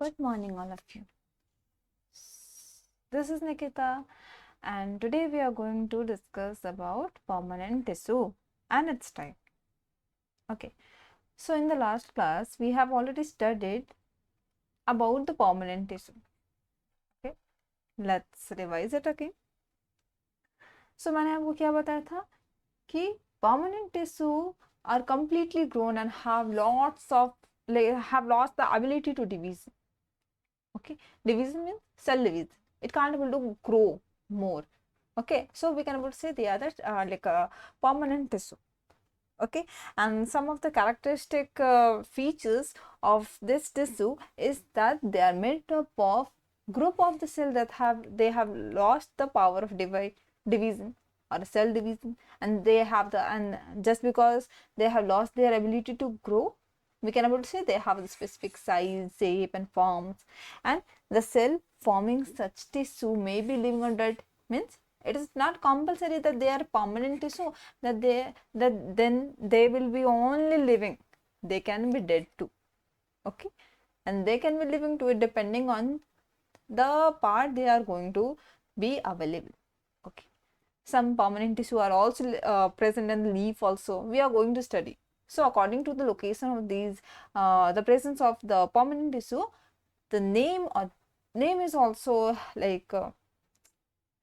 Good morning, all of you. This is Nikita, and today we are going to discuss about permanent tissue and its type. Okay, so in the last class, we have already studied about the permanent tissue. Okay, let's revise it again. So मैंने आपको क्या बताया था कि permanent tissue are completely grown and have lost the ability to divide. Okay, division means cell division. It can't able to grow more. Okay, so we can able to say they are like a permanent tissue. Okay, and some of the characteristic features of this tissue is that they are made up of group of the cell that have lost the power of division or cell division, and they have the and just because they have lost their ability to grow, we can able to say they have the specific size, shape and forms, and the cell forming such tissue may be living or dead. Means it is not compulsory that they are permanent tissue, that then they will be only living. They can be dead too. Okay, and they can be living too depending on the part they are going to be available. Okay, some permanent tissue are also present in the leaf also. We are going to study. So according to the location of these, the presence of the permanent tissue, the name is also like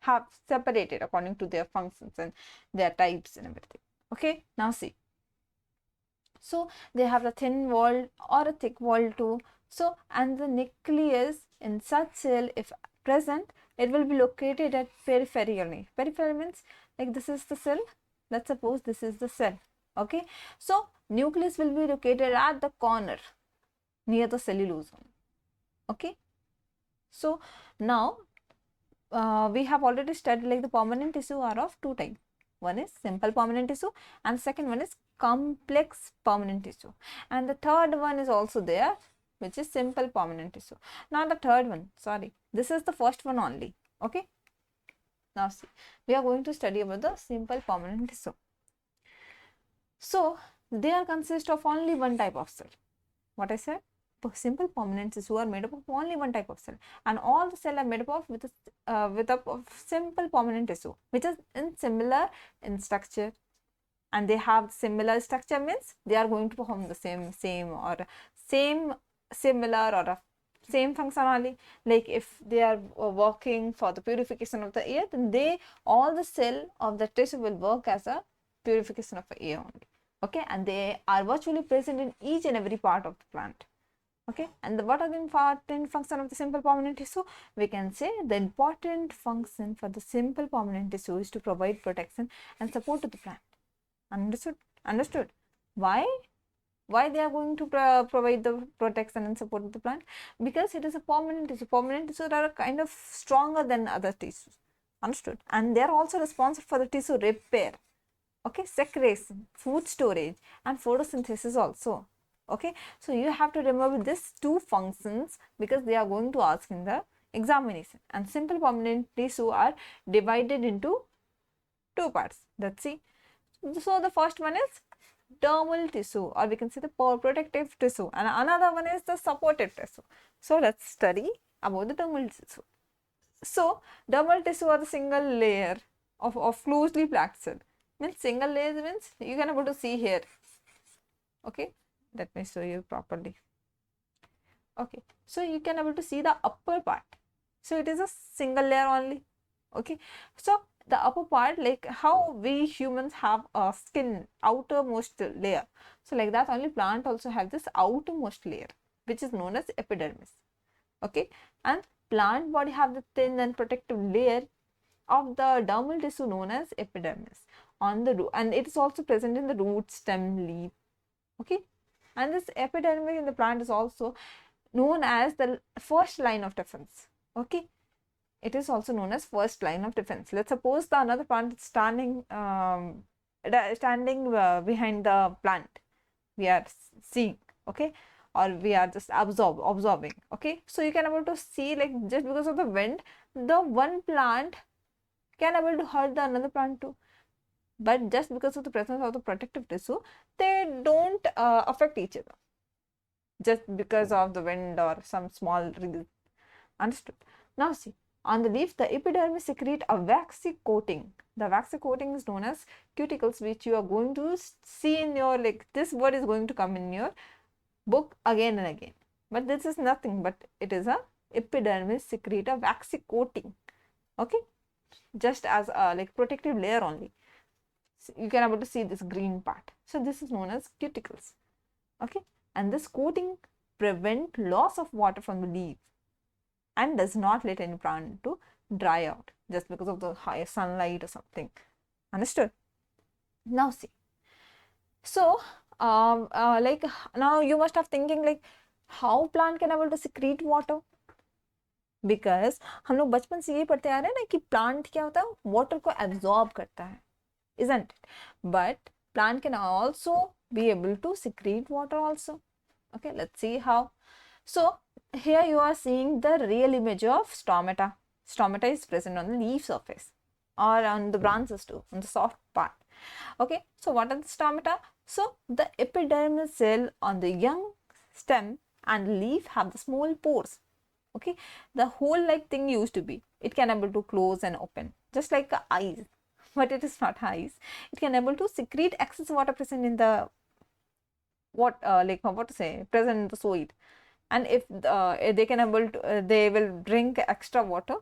have separated according to their functions and their types and everything. Okay, now see. So they have a thin wall or a thick wall too. So, and the nucleus in such cell, if present, it will be located at peripherally. Peripheral means like this is the cell. Let's suppose this is the cell. Okay, so nucleus will be located at the corner near the cellulose. Okay, so now we have already studied like the permanent tissue are of two types. One is simple permanent tissue and second one is complex permanent tissue, and the third one is also there, which is simple permanent tissue. Now the third one, sorry, this is the first one only. Okay, now see, we are going to study about the simple permanent tissue. So they are consist of only one type of cell. What I said, simple permanent tissue are made up of only one type of cell, and all the cell are made up of with a simple permanent tissue, which is in similar in structure, and they have similar structure means they are going to perform the same similar or same function only. Like if they are working for the purification of the air, then all the cell of the tissue will work as a purification of air only. Okay, and they are virtually present in each and every part of the plant. Okay, and what are the important function of the simple permanent tissue? We can say the important function for the simple permanent tissue is to provide protection and support to the plant. Understood? Why they are going to provide the protection and support to the plant? Because it is a permanent tissue. Permanent tissues are kind of stronger than other tissues. Understood? And they are also responsible for the tissue repair. Okay, secretion, food storage and photosynthesis also. Okay, so you have to remember these two functions because they are going to ask in the examination. And simple permanent tissue are divided into two parts. Let's see. So the first one is dermal tissue, or we can say the protective tissue, and another one is the supportive tissue. So let's study about the dermal tissue. So dermal tissue are the single layer of closely packed cell. Means single layer means you can able to see here. Okay, let me show you properly. Okay, so you can able to see the upper part. So it is a single layer only. Okay, so the upper part, like how we humans have a skin outermost layer, so like that only plant also have this outermost layer, which is known as epidermis. Okay, and plant body have the thin and protective layer of the dermal tissue known as epidermis on the root, and it is also present in the root, stem, leaf. Okay, and this epidermis in the plant is also known as the first line of defense. Okay, it is also known as first line of defense. Let's suppose the another plant is standing behind the plant we are seeing. Okay, or we are just observing. Okay, so you can able to see, like, just because of the wind, the one plant can able to hurt the another plant too, but just because of the presence of the protective tissue, they don't affect each other. just because of the wind or some small reason. Understood? Now see, on the leaf, the epidermis secrete a waxy coating. The waxy coating is known as cuticles, which you are going to see in your, like, this word is going to come in your book again and again. But this is nothing but it is a epidermis secrete a waxy coating. Okay, just as a like protective layer only. So you can able to see this green part. So this is known as cuticles. Okay, and this coating prevent loss of water from the leaf and does not let any plant to dry out just because of the high sunlight or something. Understood? Now see. So, like now you must have thinking like how plant can able to secrete water. Because हम लोग बचपन से ये पढ़ते आ रहे हैं ना कि प्लांट क्या होता है वाटर को एब्जॉर्ब करता है isn't it? But plant can also be able to secrete water also. Okay, let's see how. So here you are seeing the real image of stomata. Stomata is present on the leaf surface or on the branches too, on the soft part. Okay, so what are the stomata? So the epidermal cell on the young stem and leaf have the small pores. Okay, the whole like thing used to be, it can able to close and open just like eyes, but it is not eyes. It can able to secrete excess water present in the what to say present in the soil, and if they can able to they will drink extra water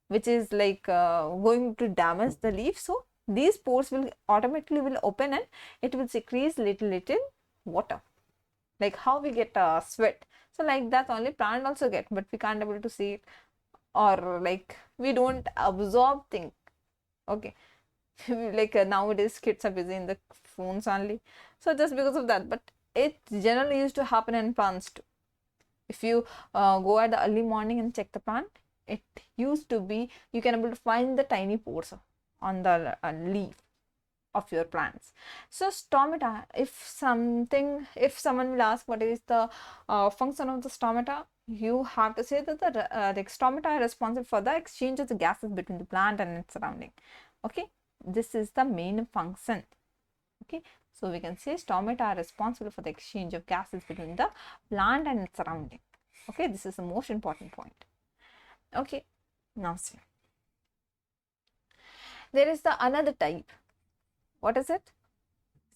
which is like going to damage the leaf. So these pores will automatically will open and it will secrete little water, like how we get sweat. So like that only plant also get, but we can't able to see it, or like we don't absorb things. Okay, like nowadays kids are busy in the phones only, so just because of that. But it generally used to happen in plants too. If you go at the early morning and check the plant, it used to be, you can able to find the tiny pores on the leaf of your plants. So stomata, if someone will ask what is the function of the stomata, you have to say that the stomata are responsible for the exchange of the gases between the plant and its surrounding. Okay, this is the main function. Okay, so we can say stomata are responsible for the exchange of gases between the plant and its surrounding. Okay, this is the most important point. Okay, now see, there is the another type. What is it?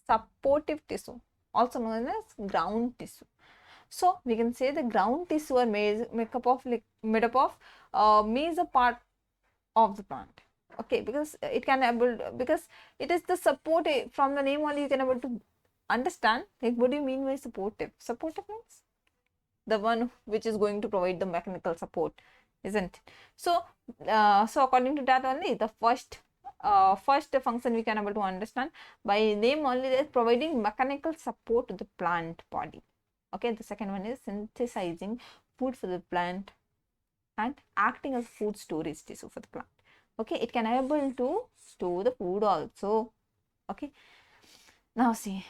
Supportive tissue, also known as ground tissue. So we can say the ground tissue are made up of major part of the plant. Okay, because it can able because it is the supportive, from the name only you can able to understand like what do you mean by supportive. Supportive means the one which is going to provide the mechanical support, isn't it? So so according to that only, the first function we can able to understand by name only, is providing mechanical support to the plant body. Okay, the second one is synthesizing food for the plant and acting as food storage tissue for the plant. Okay, it can able to store the food also. Okay, now see,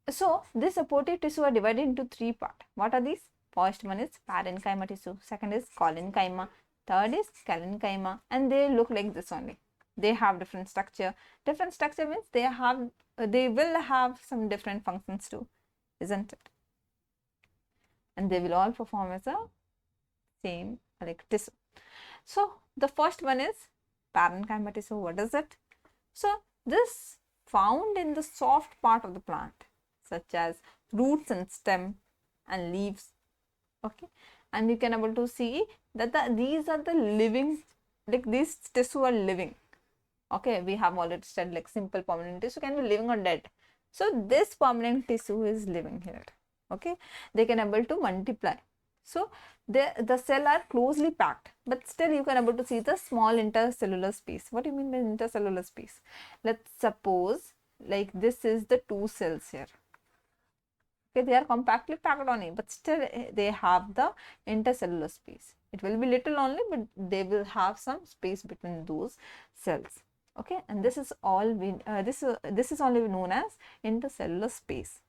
so this supportive tissue are divided into three parts. What are these? First one is parenchyma tissue, second is collenchyma, third is parenchyma, and they look like this only. They have different structure. Different structure means they will have some different functions too, isn't it? And they will all perform as a same like tissue. So the first one is parenchyma tissue. What is it? So this found in the soft part of the plant, such as roots and stem and leaves. Okay, and you can able to see that these are the living, like these tissue are living. Okay, we have already said like simple permanent tissue can be living or dead. So this permanent tissue is living here. Okay, they can able to multiply. So the cell are closely packed, but still you can able to see the small intercellular space. What do you mean by intercellular space? Let's suppose like this is the two cells here. Okay, they are compactly packed on it, but still they have the intercellular space. It will be little only, but they will have some space between those cells. Okay, and this is all this is only known as intercellular space,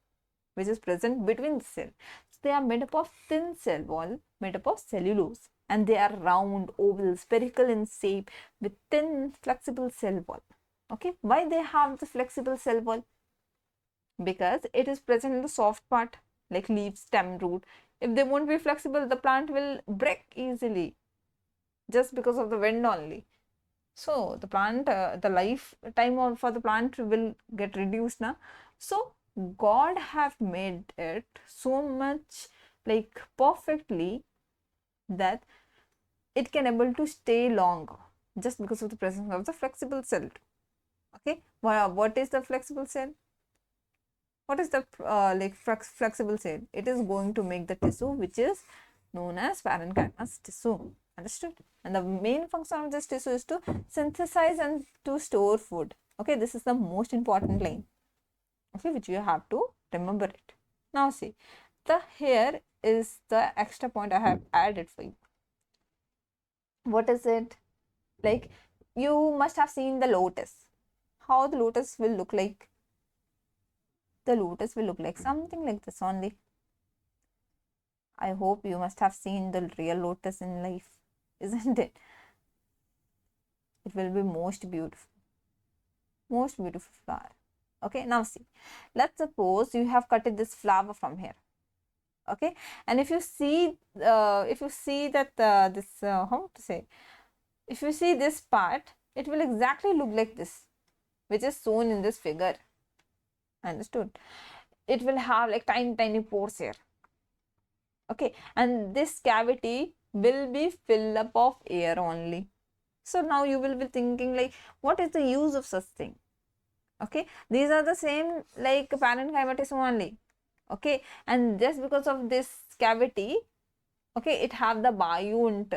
which is present between the cell. So they are made up of thin cell wall made up of cellulose, and they are round, oval, spherical in shape with thin flexible cell wall. Okay, why they have the flexible cell wall? Because it is present in the soft part. like leaf, stem, root. If they won't be flexible, the plant will break easily just because of the wind only. So the plant, the lifetime for the plant will get reduced now. So God have made it so much like perfectly that it can able to stay long just because of the presence of the flexible cell. Okay, what is the flexible cell? What is the flexible cell? It is going to make the tissue which is known as parenchyma tissue. Understood? And the main function of this tissue is to synthesize and to store food. Okay, this is the most important line. Okay, which you have to remember it. Now see, the here is the extra point I have added for you. What is it? Like, you must have seen the lotus. How the lotus will look like? The lotus will look like something like this only. I hope you must have seen the real lotus in life, isn't it? It will be most beautiful flower. Okay, now see, let's suppose you have cut this flower from here. Okay, and if you see that this how to say, if you see this part, it will exactly look like this, which is shown in this figure. Understood? It will have like tiny pores here. Okay, and this cavity will be filled up of air only. So now you will be thinking like, what is the use of such thing? Okay, these are the same like parenchyma tissue only. Okay, and just because of this cavity, okay, it have the buoyant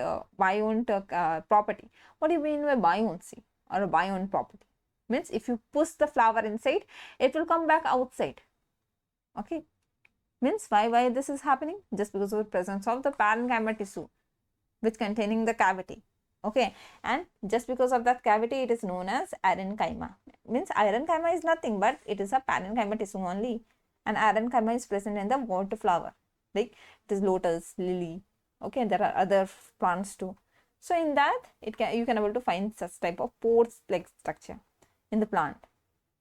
property. What do you mean by buoyancy or a buoyant property? Means if you push the flower inside, it will come back outside. Okay, means why this is happening? Just because of the presence of the parenchyma tissue which containing the cavity. Okay, and just because of that cavity, it is known as parenchyma. Means parenchyma is nothing but it is a parenchyma tissue only, and parenchyma is present in the water flower, like it is lotus, lily. Okay, there are other plants too. So in that, you can able to find such type of pores like structure in the plant,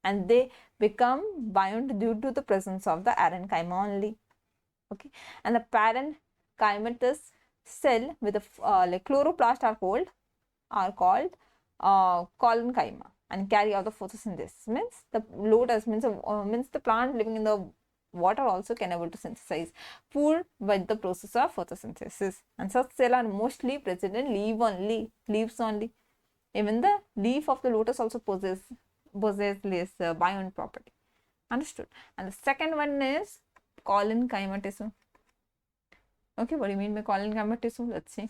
and they become buoyant due to the presence of the parenchyma only. Okay, and the parenchymatous cell with the like chloroplast are called collenchyma and carry out the photosynthesis. Means the lotus means the plant living in the water also can able to synthesize food by the process of photosynthesis, and such cells are mostly present in leaves only. Even the leaf of the lotus also possesses this buoyant property. Understood? And the second one is collenchyma tissue. Okay, what do you mean by collenchyma tissue? Let's see.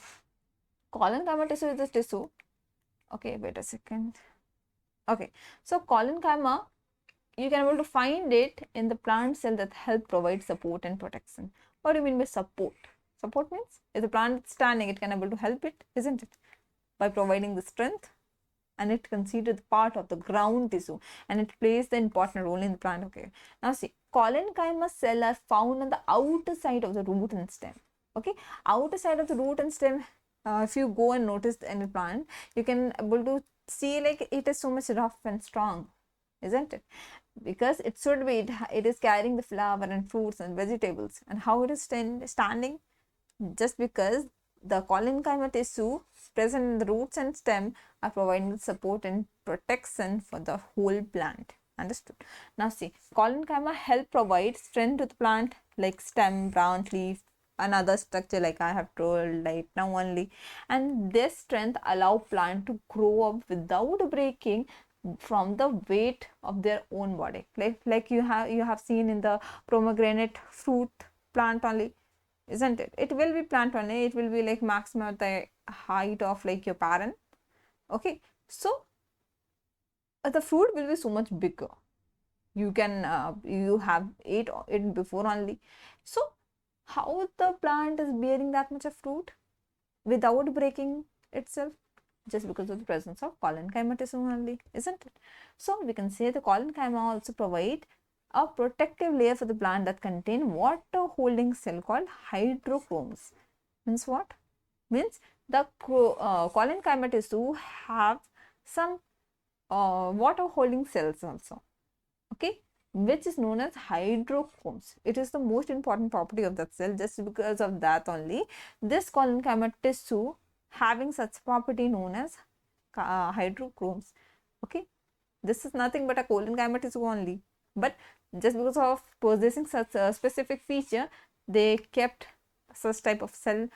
Collenchyma tissue is this tissue. Okay, wait a second. Okay, so collenchyma, you can able to find it in the plant cell that help provide support and protection. What do you mean by support? Support means if the plant is standing, it can able to help it, isn't it? By providing the strength, and it considered part of the ground tissue, and it plays the important role in the plant. Okay, now see, collenchyma cell are found on the outer side of the root and stem. Okay, outer side of the root and stem, if you go and notice any plant, you can able to see like it is so much rough and strong, isn't it? Because it should be, it is carrying the flower and fruits and vegetables, and how it is standing, just because the collenchyma tissue present in the roots and stem are providing support and protection for the whole plant. Understood? Now see, collenchyma help provide strength to the plant like stem, branch, leaf, another structure like I have told right now only, and this strength allow plant to grow up without breaking from the weight of their own body, like you have seen in the pomegranate fruit plant only, isn't it? It will be plant only, it will be like maximum the height of like your parent. Okay, so the fruit will be so much bigger. You can you have ate it before only. So how the plant is bearing that much of fruit without breaking itself? Just because of the presence of collenchyma tissue only, isn't it? So we can say the collenchyma also provide a protective layer for the plant that contain water holding cell called hydrochromes. Means what? Means the collenchyma tissue have some water holding cells also. Okay, which is known as hydrochromes. It is the most important property of that cell. Just because of that only, this collenchyma tissue having such property known as hydrochromes. Okay, this is nothing but a collenchyma tissue only, but just because of possessing such a specific feature, they kept such type of cell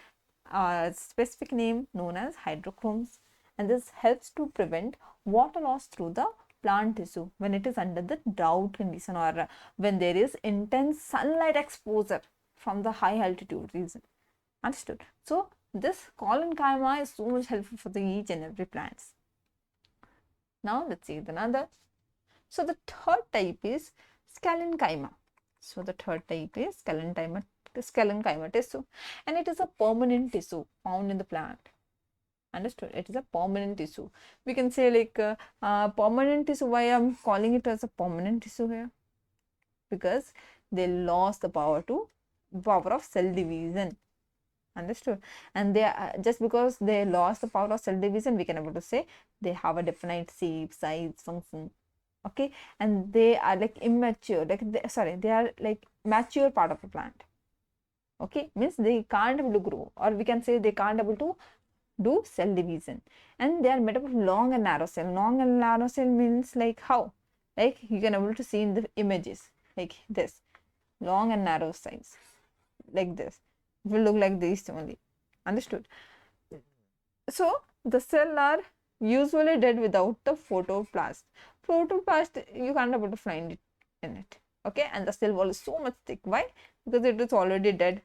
specific name known as hydrochromes, and this helps to prevent water loss through the plant tissue when it is under the drought condition, or when there is intense sunlight exposure from the high altitude region. Understood? So this collenchyma is so much helpful for the each and every plants. Now let's see another. So the third type is scalenchyma. So the third type is scalenchyma tissue, and it is a permanent tissue found in the plant. Understood? It is a permanent tissue. We can say like permanent tissue. Why I'm calling it as a permanent tissue here? Because they lost the power of cell division. Understood? And they are, just because they lost the power of cell division, we can able to say they have a definite shape, size, function. Okay, and they are like immature, like they are like mature part of the plant. Okay, means they can't able to grow, or we can say they can't able to do cell division, and they are made up of long and narrow cell. Long and narrow cell means like how? Like you can able to see in the images like this, long and narrow size, like this. It will look like this only. Understood? So the cell are usually dead without the photoplast. Photoplast you can't able to find it in it. Okay, and the cell wall is so much thick. Why? Because it is already dead.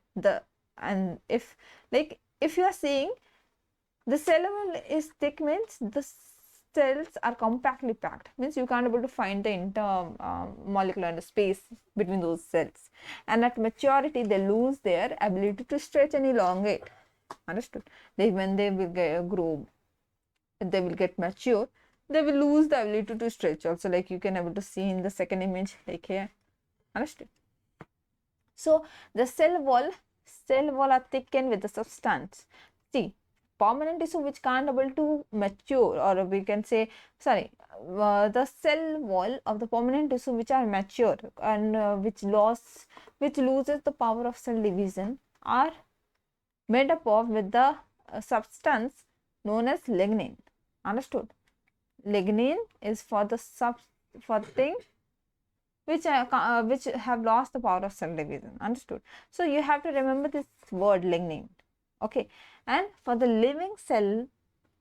And if you are seeing the cell wall is thick, means the cells are compactly packed, means you can't able to find the intermolecular space between those cells, and at maturity they lose their ability to stretch and elongate. Understood? When they will grow, they will get mature, they will lose the ability to stretch also, like you can able to see in the second image like here. Understood? So the cell wall are thickened with the substance. See, permanent tissue which can't able to mature, or we can say, sorry, the cell wall of the permanent tissue which are mature and which loses the power of cell division are made up of with the substance known as lignin. Understood? Lignin is for the thing which have lost the power of cell division. Understood? So you have to remember this word lignin. Okay, and for the living cell,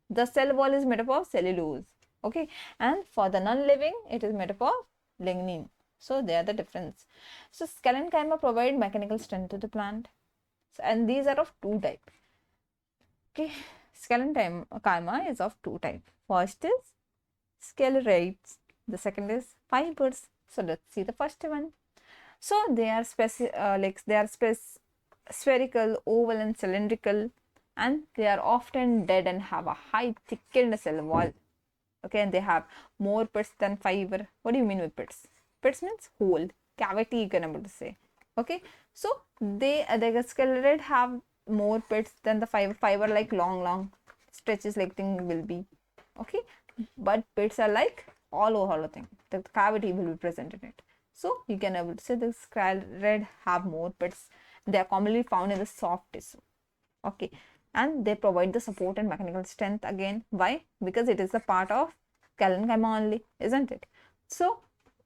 the cell wall is made up of cellulose. Okay, and for the non-living, it is made up of lignin. So they are the difference. So scalenchyma provide mechanical strength to the plant, and these are of two types. Okay, scalenchyma is of two types. First is sclerites, the second is fibers. So let's see the first one. So they are spherical, oval, and cylindrical, and they are often dead and have a high thickened cell wall. Okay, and they have more pits than fiber. What do you mean with pits? Pits means hole, cavity, you can able to say. Okay, so the sclerite have more pits than the fiber. Fiber like long stretches like thing will be. Okay, but pits are like all over hollow thing. The cavity will be present in it. So you can able to say the sclerite have more pits. They are commonly found in the soft tissue. Okay, and they provide the support and mechanical strength again. Why? Because it is a part of scalenchyma only, isn't it? So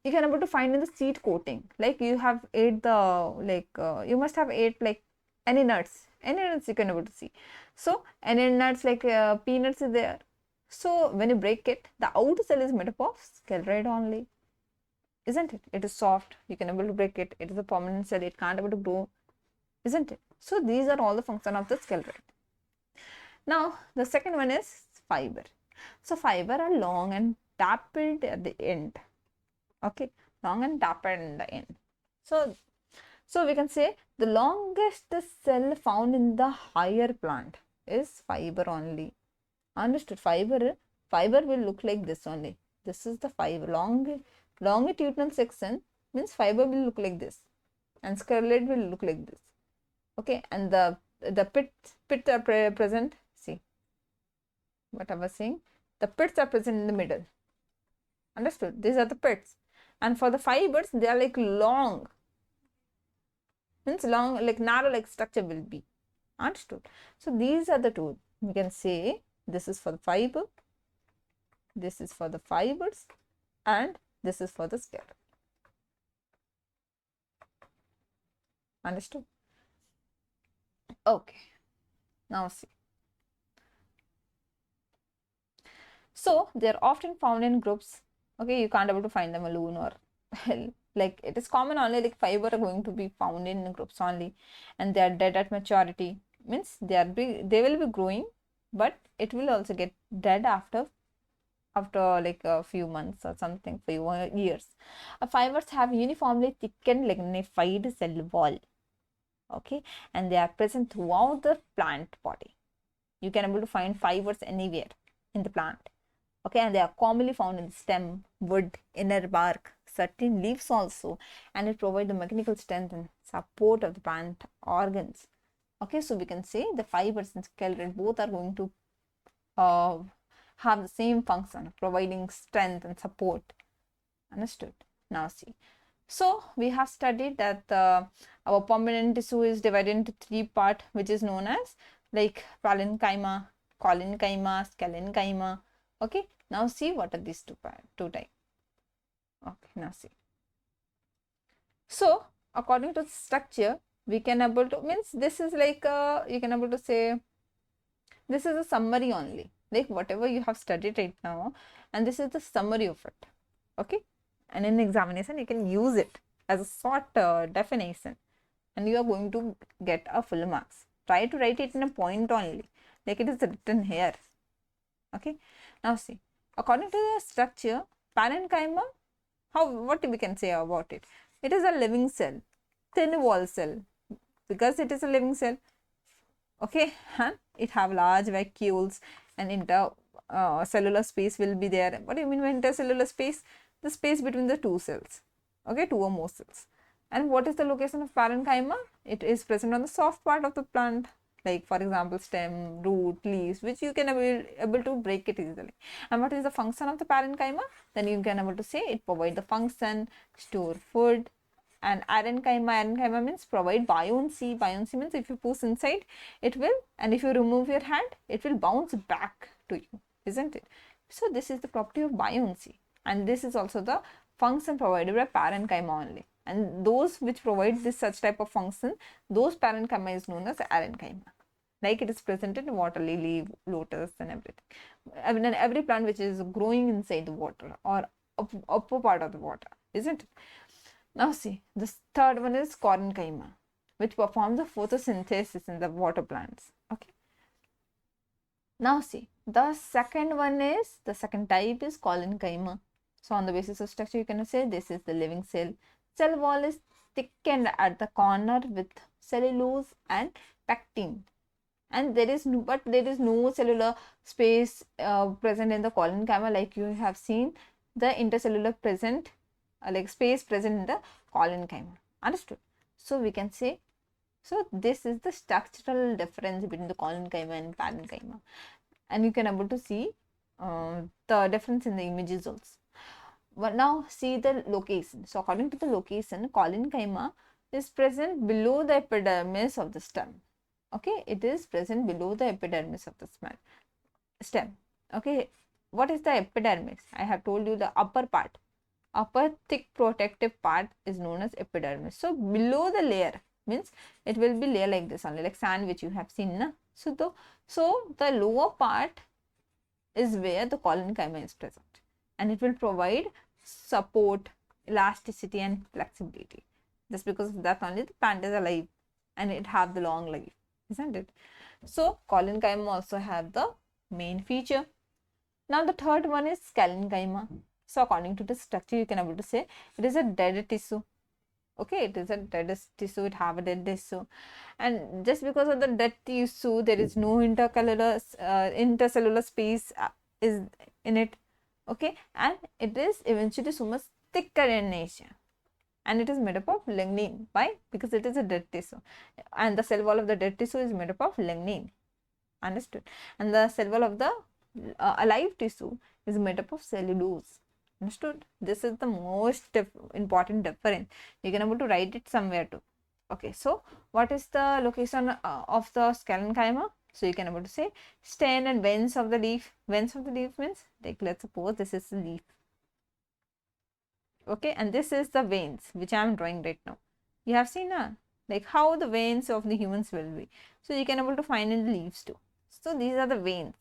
you can able to find in the seed coating, like you have ate the you must have ate like any nuts you can able to see. So any nuts like peanuts is there. So when you break it, the outer cell is made up of sclerite only, isn't it? It is soft, you can able to break it. It is a permanent cell, it can't able to grow, isn't it? So these are all the function of the sclerite. Now the second one is fiber. So fiber are long and tapered at the end. Okay, long and tapered in the end. So we can say the longest cell found in the higher plant is fiber only. Understood? Fiber will look like this only. This is the fiber. Longitudinal section means fiber will look like this, and sclerite will look like this. Okay, and the pits are present. See what I was saying. The pits are present in the middle. Understood? These are the pits. And for the fibers, they are like long, means long, like narrow like structure will be. Understood? So these are the two. We can say this is for the fiber, this is for the fibers, and this is for the skeleton. Understood? Okay. Now see. So they are often found in groups. Okay, you can't able to find them alone, or like it is common only, like fiber are going to be found in groups only, and they are dead at maturity. Means they are big, they will be growing, but it will also get dead after like a few months or something, few years. Fibers have uniformly thickened lignified cell wall. Okay, and they are present throughout the plant body. You can able to find fibers anywhere in the plant. Okay, and they are commonly found in stem, wood, inner bark, certain leaves also, and it provides the mechanical strength and support of the plant organs. Okay, so we can say the fibers and skeleton both are going to uh, have the same function, providing strength and support. Understood? Now see. So we have studied that our permanent tissue is divided into three parts, which is known as like parenchyma, collenchyma, scalenchyma. Okay. Now see what are these two types. Okay. Now see. So according to the structure, we can able to, means this is like you can able to say this is a summary only, like whatever you have studied right now, and this is the summary of it. Okay, and in examination you can use it as a short definition, and you are going to get a full marks. Try to write it in a point only, like it is written here. Okay, now see, according to the structure, parenchyma, how, what we can say about it? It is a living cell, thin wall cell, because it is a living cell. Okay, and it have large vacuoles, and cellular space will be there. What do you mean by intercellular space? The space between the two cells. Okay, two or more cells. And what is the location of parenchyma? It is present on the soft part of the plant, like for example stem, root, leaves, which you can able to break it easily. And what is the function of the parenchyma? Then you can able to say it provide the function, store food. And iron chyma means provide buoyancy. Buoyancy means if you push inside, it will, and if you remove your hand, it will bounce back to you, isn't it? So this is the property of buoyancy, and this is also the function provided by parenchyma only. And those which provide this such type of function, those parenchyma is known as iron chyma. Like it is present in water lily, lotus, and everything. And every plant which is growing inside the water or upper part of the water, isn't it? Now see, this third one is cornenchyma, which performs the photosynthesis in the water plants. Okay. Now see, the second type is collenchyma. So on the basis of structure, you can say this is the living cell. Cell wall is thickened at the corner with cellulose and pectin. And there is no cellular space present in the collenchyma, like you have seen the intercellular present, like space present in the collenchyma. Understood? So we can say, so this is the structural difference between the collenchyma and parenchyma, and you can able to see the difference in the images also. But now see the location. So according to the location, collenchyma is present below the epidermis of the stem. Okay, it is present below the epidermis of the stem. Okay, what is the epidermis? I have told you the upper part. Upper thick protective part is known as epidermis. So below the layer means it will be layer like this only, like sand which you have seen, na? So the lower part is where the collenchyma is present, and it will provide support, elasticity, and flexibility. Just because of that only the plant is alive and it have the long life, isn't it? So collenchyma also have the main feature. Now the third one is scalenchyma. So according to the structure, you can able to say it is a dead tissue. Okay, it is a dead tissue, it have a dead tissue, and just because of the dead tissue, there is no intercellular space is in it. Okay, and it is eventually so much thicker in nature, and it is made up of lignin. Why? Because it is a dead tissue, and the cell wall of the dead tissue is made up of lignin. Understood? And the cell wall of the alive tissue is made up of cellulose. Understood? This is the most important difference. You can able to write it somewhere too. Okay, so what is the location of the scalenchyma? So you can able to say stem and veins of the leaf. Veins of the leaf means, like, let's suppose this is the leaf. Okay, and this is the veins which I am drawing right now. You have seen like how the veins of the humans will be. So you can able to find in the leaves too. So these are the veins.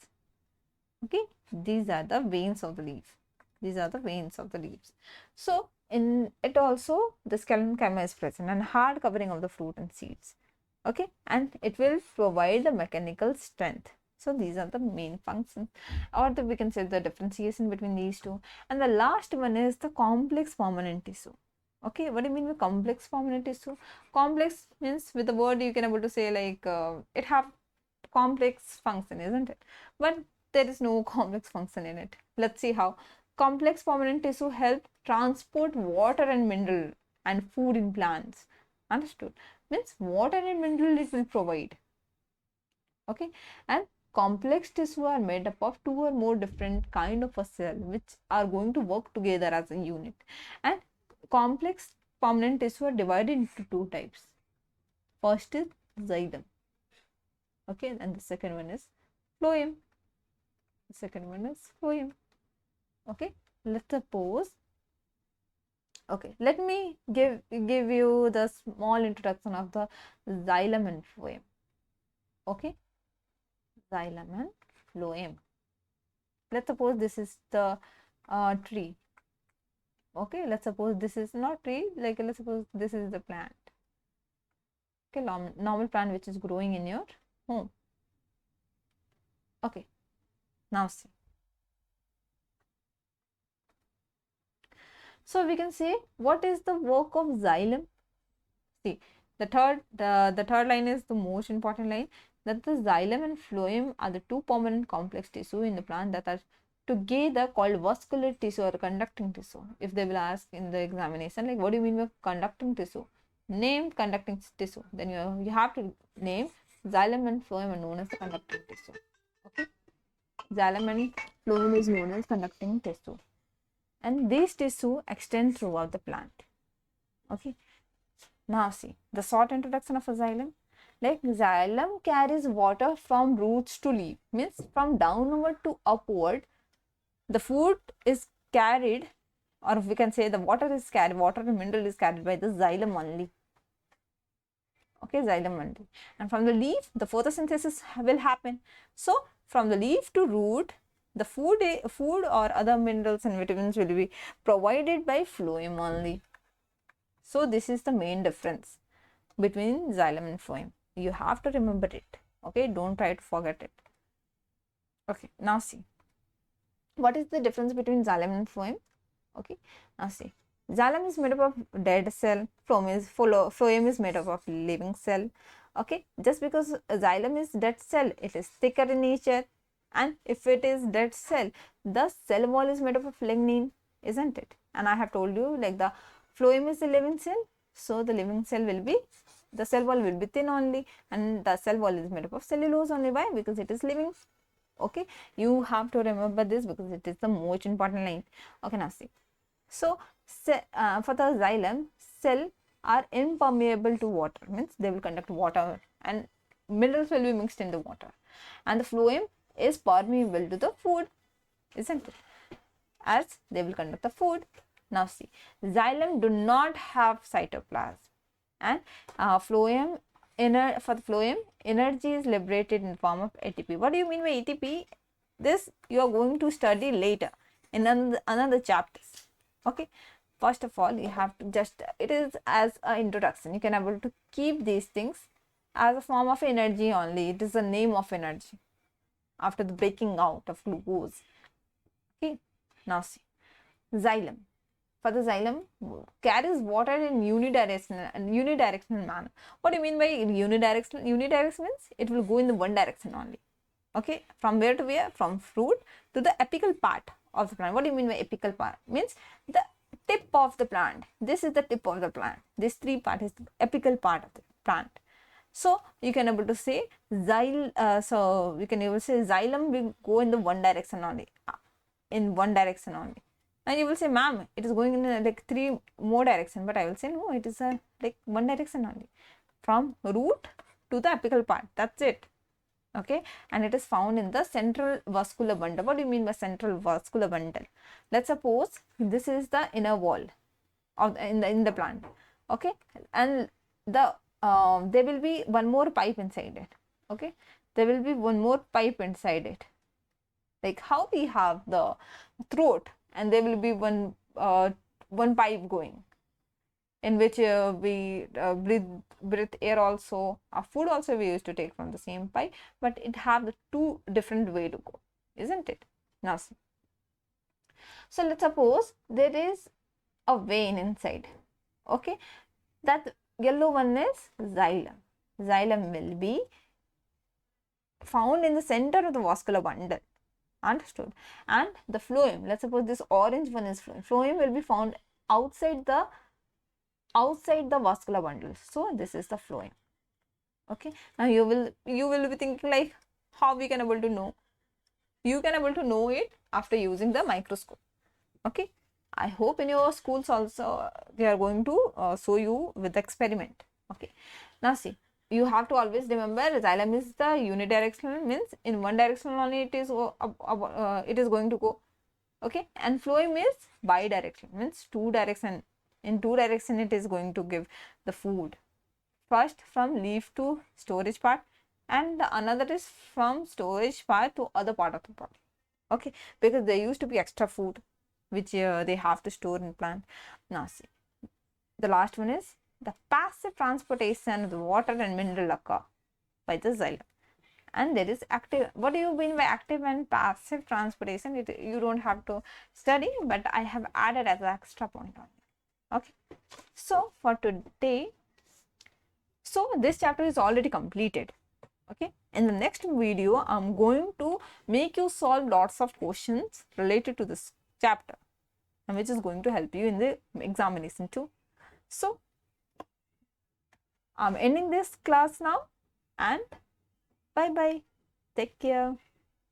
Okay, these are the veins of the leaf. These are the veins of the leaves. So in it also the scalenchyma is present and hard covering of the fruit and seeds. Okay, and it will provide the mechanical strength. So these are the main functions, or we can say the differentiation between these two. And the last one is the complex permanent tissue. Okay, what do you mean by complex permanent tissue? Complex means, with the word you can able to say, like, it have complex function, isn't it? But there is no complex function in it. Let's see how. Complex permanent tissue help transport water and mineral and food in plants. Understood? Means water and mineral it will provide. Okay, and complex tissue are made up of two or more different kind of a cell which are going to work together as a unit. And complex permanent tissue are divided into two types. First is xylem. Okay, and the second one is phloem. The second one is phloem. Okay, let's suppose. Okay, let me give you the small introduction of the xylem and phloem. Okay, xylem and phloem. Let's suppose this is the tree. Okay, let's suppose this is not tree, like, let's suppose this is the plant. Okay, normal plant which is growing in your home. Okay, now see. So we can say, what is the work of xylem? See, the third line is the most important line, that the xylem and phloem are the two permanent complex tissue in the plant that are together called vascular tissue or conducting tissue. If they will ask in the examination, like, what do you mean by conducting tissue? Name conducting tissue. Then you have to name xylem and phloem are known as the conducting tissue. Okay, xylem and phloem is known as conducting tissue, and these tissue extend throughout the plant. Okay, now see the short introduction of a xylem. Like, xylem carries water from roots to leaf, means from downward to upward. The food is carried, or we can say the water is carried, water and mineral is carried by the xylem only. Okay, xylem only. And from the leaf, the photosynthesis will happen. So from the leaf to root, the food or other minerals and vitamins will be provided by phloem only. So this is the main difference between xylem and phloem. You have to remember it. Okay, don't try to forget it. Okay, now see. What is the difference between xylem and phloem? Okay, now see. Xylem is made up of dead cell, phloem is made up of living cell. Okay, just because xylem is dead cell, it is thicker in nature, and if it is dead cell, the cell wall is made up of lignin, isn't it? And I have told you, like, the phloem is the living cell, so the living cell will be, the cell wall will be thin only, and the cell wall is made up of cellulose only. Why? Because it is living. Okay, you have to remember this because it is the most important line. Okay, now see. So for the xylem, cell are impermeable to water, means they will conduct water and minerals will be mixed in the water, and the phloem is permeable to the food, isn't it? As they will conduct the food. Now see, xylem do not have cytoplasm, and phloem, for the phloem, energy is liberated in the form of ATP. What do you mean by ATP? This you are going to study later in another chapters. Okay, first of all, you have to just, it is as an introduction. You can able to keep these things as a form of energy only. It is the name of energy after the breaking out of glucose. Okay, now see, xylem. For the xylem, carries water in unidirectional manner. What do you mean by unidirectional? Unidirectional means it will go in the one direction only. Okay, from where to where? From fruit to the apical part of the plant. What do you mean by apical part? Means the tip of the plant. This is the tip of the plant. This three part is the apical part of the plant. So you can able to say so you can able to say xylem will go in the one direction only, in one direction only. And you will say, ma'am, it is going in like 3 more direction, but I will say no, it is like one direction only, from root to the apical part. That's it. Okay, and it is found in the central vascular bundle. What do you mean by central vascular bundle? Let's suppose this is the inner wall of in the plant. Okay, and the there will be one more pipe inside it. Okay, there will be one more pipe inside it, like how we have the throat, and there will be one pipe going, in which we breathe air also. Our food also we used to take from the same pipe, but it have the two different way to go, isn't it? Now see. So let's suppose there is a vein inside. Okay, that yellow one is xylem. Xylem will be found in the center of the vascular bundle. Understood? And the phloem, let's suppose this orange one is phloem. Phloem will be found outside the vascular bundle. So this is the phloem. Okay, now you will be thinking like, how we can able to know? You can able to know it after using the microscope. Okay, I hope in your schools also they are going to show you with the experiment. Okay, now see, you have to always remember xylem is the unidirectional, means in one direction only it is going to go. Okay, and phloem is bidirectional, means two direction. In two direction it is going to give the food. First from leaf to storage part, and the another is from storage part to other part of the body. Okay, because there used to be extra food which they have to store in plant. Now see, the last one is the passive transportation of the water and mineral occur by the xylem. And there is active. What do you mean by active and passive transportation? You don't have to study, but I have added as an extra point on it. Okay, so for today, so this chapter is already completed. Okay, in the next video I'm going to make you solve lots of questions related to this chapter, and which is going to help you in the examination too. So I'm ending this class now, and bye bye, take care.